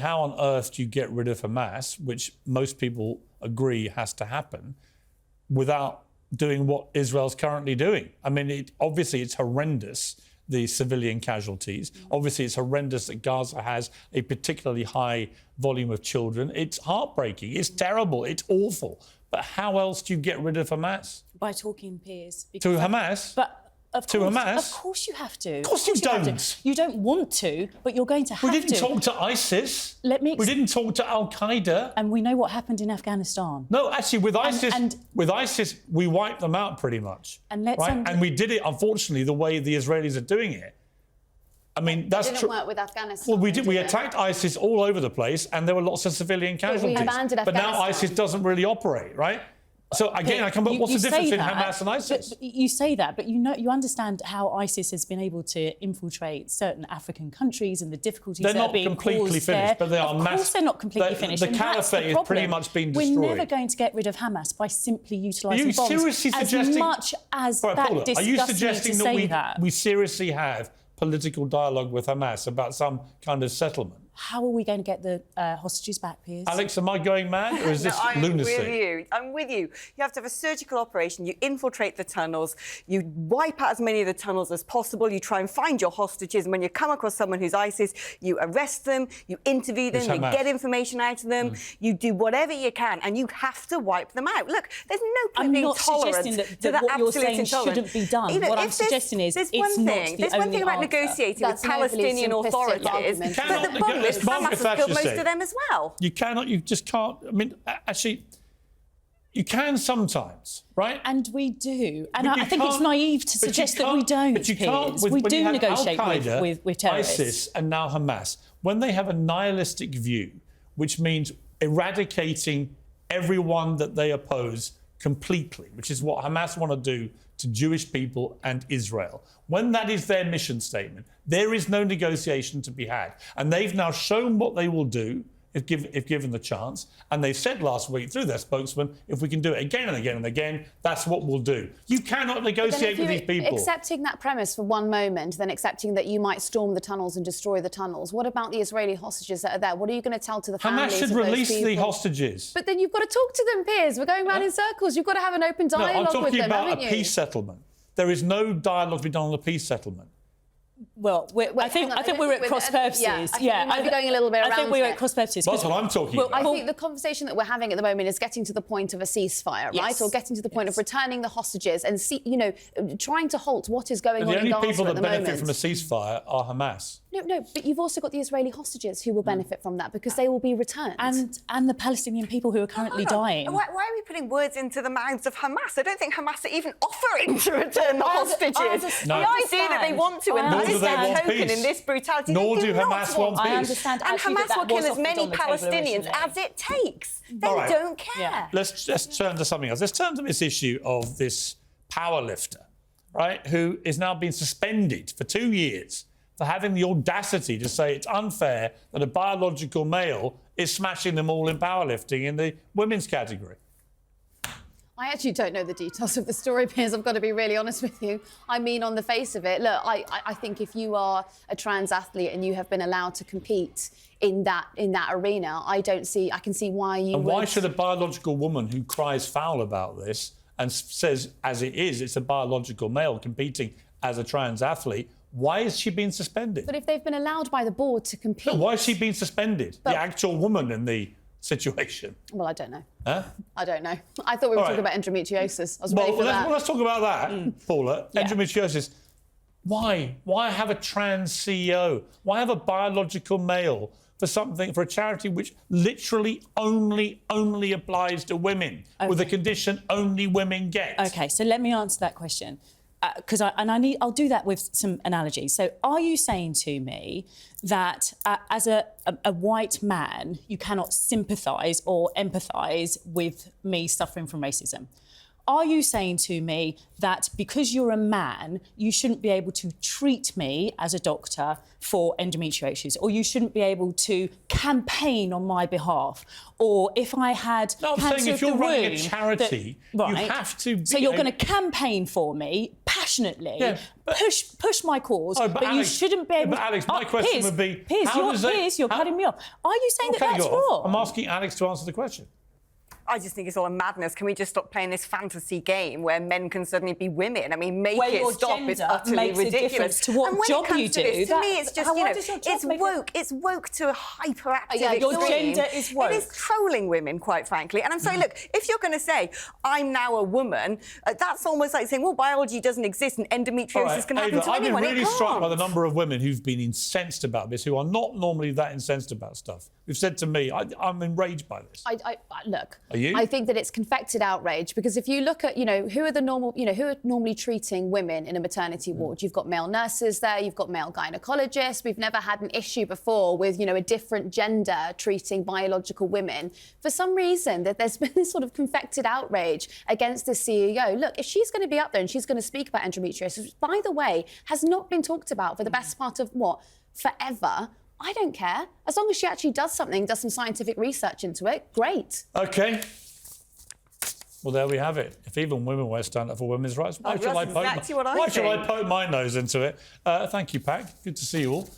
How on earth do you get rid of Hamas, which most people agree has to happen, without doing what Israel's currently doing? I mean, obviously it's horrendous, the civilian casualties. Obviously it's horrendous that Gaza has a particularly high volume of children. It's heartbreaking, it's terrible, it's awful. But how else do you get rid of Hamas? By talking, Piers. To Hamas? But Hamas? Of course you have to. Of course you don't. You don't want to, but you're going to have to. We didn't talk to ISIS. We didn't talk to Al-Qaeda. And we know what happened in Afghanistan. No, actually, with ISIS, we wiped them out pretty much. And we did it, unfortunately, the way the Israelis are doing it. I mean, that's true. It didn't work with Afghanistan. Well, we did. We attacked ISIS all over the place, and there were lots of civilian casualties. But now ISIS doesn't really operate, right? So again, I come back. What's the difference between Hamas and ISIS? But you say that, but you understand how ISIS has been able to infiltrate certain African countries and the difficulties that are being caused there. They're not completely finished, but they are massive. Of course, they're not completely finished. The caliphate has pretty much been destroyed. We're never going to get rid of Hamas by simply utilising bombs. Are you seriously suggesting? As much as that Paula, disgusts are you suggesting me to that we seriously have political dialogue with Hamas about some kind of settlement? How are we going to get the hostages back, Piers? Alex, am I going mad, or is this lunacy? I'm with you. You have to have a surgical operation. You infiltrate the tunnels. You wipe out as many of the tunnels as possible. You try and find your hostages. And when you come across someone who's ISIS, you arrest them, you interview them, you get information out of them, you do whatever you can, and you have to wipe them out. Look, there's no point being tolerant to the what you're absolute saying intolerance. shouldn't be done. What I'm suggesting is there's one thing about negotiating with Palestinian authorities, but the problem is Hamas has killed most of them as well. You just can't. I mean, actually, you can sometimes, right? And we do. And I think it's naive to suggest that we don't. But you can't. We do negotiate with terrorists. ISIS and now Hamas, when they have a nihilistic view, which means eradicating everyone that they oppose completely, which is what Hamas want to do to Jewish people and Israel. When that is their mission statement, there is no negotiation to be had. And they've now shown what they will do if given the chance. And they said last week through their spokesman, if we can do it again and again and again, that's what we'll do. You cannot negotiate with these people. Accepting that premise for one moment, then accepting that you might storm the tunnels and destroy the tunnels. What about the Israeli hostages that are there? What are you going to tell to the families? Hamas should release the hostages. But then you've got to talk to them, Piers. We're going round in circles. You've got to have an open dialogue with them, haven't you? I'm talking about a peace settlement. There is no dialogue to be done on the peace settlement. Well, I think we're at cross purposes. I might be going a little bit around. I think we're at cross purposes. That's what I'm talking about. I think the conversation that we're having at the moment is getting to the point of a ceasefire, right? Or getting to the point of returning the hostages and trying to halt what is going on in Gaza at the moment. The only people that benefit from a ceasefire are Hamas. No, but you've also got the Israeli hostages who will benefit from that because they will be returned. And the Palestinian people who are currently dying. Why are we putting words into the mouths of Hamas? I don't think Hamas are even offering to return the hostages. The idea that they want to, and that is their token in this brutality. Nor do Hamas want peace. I understand. And Hamas will kill as many Palestinians as it takes. They don't care. Yeah. Let's turn to something else. Let's turn to this issue of this powerlifter, right, who is now being suspended for 2 years for having the audacity to say it's unfair that a biological male is smashing them all in powerlifting in the women's category. I actually don't know the details of the story, Piers. I've got to be really honest with you. I mean, on the face of it, look, I think if you are a trans athlete and you have been allowed to compete in that arena, I can see why you would. Why should a biological woman who cries foul about this and says, as it is, it's a biological male competing as a trans athlete, why is she being suspended? But if they've been allowed by the board to compete... No, why is she being suspended? The actual woman in the situation. Well, I don't know. Huh? I don't know. I thought we were talking about endometriosis. I was ready for that. Let's talk about that, Paula. Endometriosis. Why? Why have a trans CEO? Why have a biological male for a charity which literally only applies to women with a condition only women get? OK, so let me answer that question. Because I'll do that with some analogies. So, are you saying to me that as a white man, you cannot sympathise or empathise with me suffering from racism? are you saying to me that because you're a man, you shouldn't be able to treat me as a doctor for endometriosis, or you shouldn't be able to campaign on my behalf, or if I had no, I'm cancer saying if of you're the running a womb, charity, you have to be So you're going to campaign for me passionately, push my cause, but Alex, you shouldn't be able. But Alex, my question Piers, would be, Piers, you're cutting me off. Are you saying that that's wrong? I'm asking Alex to answer the question. I just think it's all a madness. Can we just stop playing this fantasy game where men can suddenly be women? I mean, make where it stop. It's utterly makes ridiculous. A difference to what job you do. To me, it's just, it's woke. It's woke to a hyperactive your extreme. gender is woke. It is trolling women, quite frankly. And I'm saying, look, if you're going to say, I'm now a woman, that's almost like saying, well, biology doesn't exist and endometriosis can happen to anyone. I've been really struck by the number of women who've been incensed about this, who are not normally that incensed about stuff. Who've said to me, I'm enraged by this. Look, are you? I think that it's confected outrage, because if you look at, who are normally treating women in a maternity ward, you've got male nurses there, you've got male gynecologists. We've never had an issue before with, a different gender treating biological women. For some reason, that there's been this sort of confected outrage against the CEO. Look, if she's going to be up there and she's going to speak about endometriosis, which, by the way, has not been talked about for the best part of, forever, I don't care. As long as she actually does something, does some scientific research into it, great. OK. Well, there we have it. If even women won't stand up for women's rights, why should I poke my nose into it? Thank you, Pac. Good to see you all.